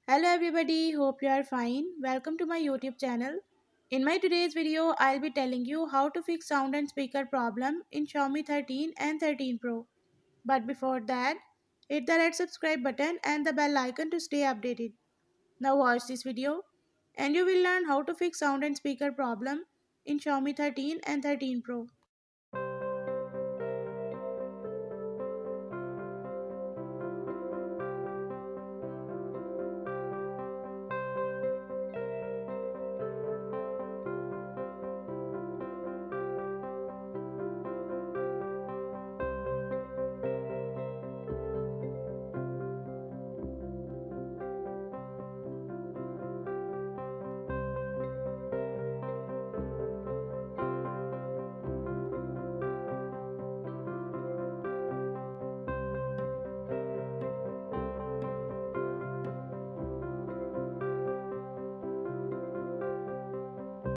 Hello everybody, hope you are fine. Welcome to my YouTube channel. In my today's video, I'll be telling you how to fix sound and speaker problem in Xiaomi 13 and 13 Pro. But before that, hit the red subscribe button and the bell icon to stay updated. Now watch this video and you will learn how to fix sound and speaker problem in Xiaomi 13 and 13 Pro.